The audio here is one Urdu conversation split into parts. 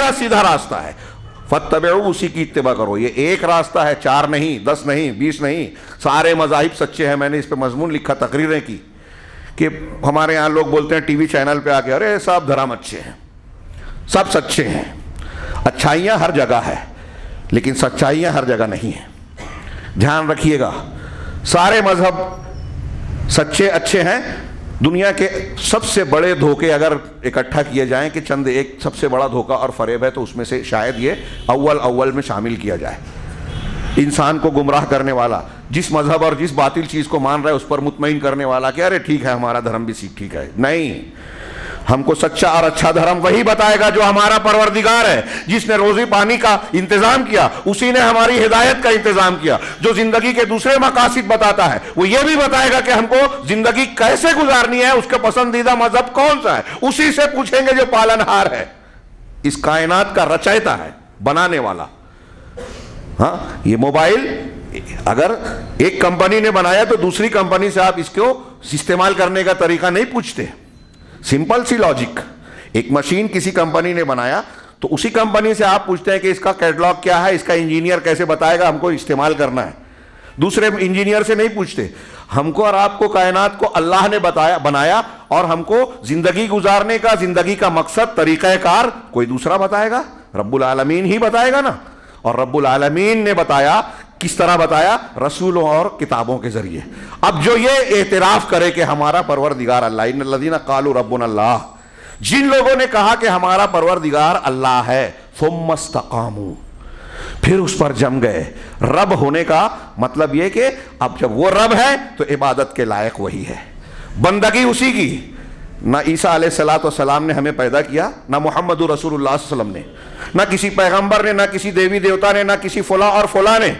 میرا سیدھا راستہ ہے، فاتبعوا، اسی کی اتباع کرو. یہ ایک راستہ ہے، 4 نہیں، 10 نہیں، 20 نہیں، سارے مذاہب سچے ہیں. میں نے اس پہ مضمون لکھا، تقریریں کی کہ ہمارے یہاں لوگ بولتے ہیں ٹی وی چینل پہ آ کے، ارے سب دھرم اچھے ہیں، سب سچے ہیں. اچھائیاں ہر جگہ ہے لیکن سچائیاں ہر جگہ نہیں ہیں. دھیان رکھیے گا، سارے مذہب سچے اچھے ہیں. دنیا کے سب سے بڑے دھوکے اگر اکٹھا کیے جائیں کہ چند ایک سب سے بڑا دھوکہ اور فریب ہے تو اس میں سے شاید یہ اول میں شامل کیا جائے. انسان کو گمراہ کرنے والا، جس مذہب اور جس باطل چیز کو مان رہا ہے اس پر مطمئن کرنے والا کہ ارے ٹھیک ہے ہمارا دھرم بھی ٹھیک ہے. نہیں، ہم کو سچا اور اچھا دھرم وہی بتائے گا جو ہمارا پروردگار ہے، جس نے روزی پانی کا انتظام کیا، اسی نے ہماری ہدایت کا انتظام کیا. جو زندگی کے دوسرے مقاصد بتاتا ہے وہ یہ بھی بتائے گا کہ ہم کو زندگی کیسے گزارنی ہے، اس کے پسندیدہ مذہب کون سا ہے. اسی سے پوچھیں گے جو پالنہار ہے، اس کائنات کا رچائتا ہے، بنانے والا. ہاں، یہ موبائل اگر ایک کمپنی نے بنایا تو دوسری کمپنی سے آپ اس کو استعمال کرنے کا طریقہ نہیں پوچھتے. سمپل سی لاجک. ایک مشین کسی کمپنی نے بنایا تو اسی کمپنی سے آپ پوچھتے ہیں کہ اس کا کیٹلاگ کیا ہے، اس کا انجینئر کیسے بتائے گا ہم کو استعمال کرنا ہے. دوسرے انجینئر سے نہیں پوچھتے. ہم کو اور آپ کو کائنات کو اللہ نے بنایا اور ہم کو زندگی گزارنے کا، زندگی کا مقصد، طریقہ کار کوئی دوسرا بتائے گا؟ رب العالمین ہی بتائے گا نا. اور رب العالمین نے بتایا، کس طرح بتایا؟ رسولوں اور کتابوں کے ذریعے. اب جو یہ اعتراف کرے کہ ہمارا پروردگار اللہ، ان الذین قالوا ربنا اللہ، جن لوگوں نے کہا کہ ہمارا پروردگار اللہ ہے، ثم استقاموا، پھر اس پر جم گئے. رب ہونے کا مطلب یہ کہ اب جب وہ رب ہے تو عبادت کے لائق وہی ہے، بندگی اسی کی. نہ عیسیٰ علیہ السلام نے ہمیں پیدا کیا، نہ محمد رسول اللہ صلی اللہ علیہ وسلم نے، نہ کسی پیغمبر نے، نہ کسی دیوی دیوتا نے، نہ کسی فلاں اور فلاں نے.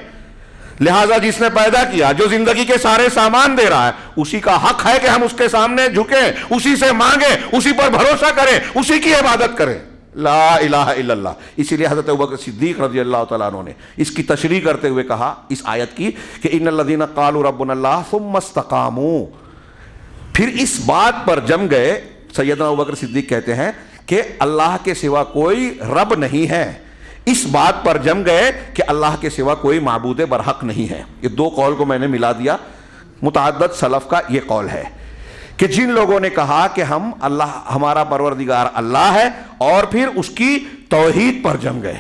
لہٰذا جس نے پیدا کیا، جو زندگی کے سارے سامان دے رہا ہے، اسی کا حق ہے کہ ہم اس کے سامنے جھکیں، اسی سے مانگیں، اسی پر بھروسہ کریں، اسی کی عبادت کریں. لا الہ الا اللہ. اسی لیے حضرت ابوبکر صدیق رضی اللہ تعالیٰ عنہ نے اس کی تشریح کرتے ہوئے کہا اس آیت کی کہ ان الذین قالوا ربنا اللہ ثم استقاموا، پھر اس بات پر جم گئے. سیدنا ابوبکر صدیق کہتے ہیں کہ اللہ کے سوا کوئی رب نہیں ہے، اس بات پر جم گئے کہ اللہ کے سوا کوئی معبود برحق نہیں ہے. یہ دو قول کو میں نے ملا دیا. متعدد سلف کا یہ قول ہے کہ جن لوگوں نے کہا کہ ہم اللہ، ہمارا پروردگار اللہ ہے، اور پھر اس کی توحید پر جم گئے،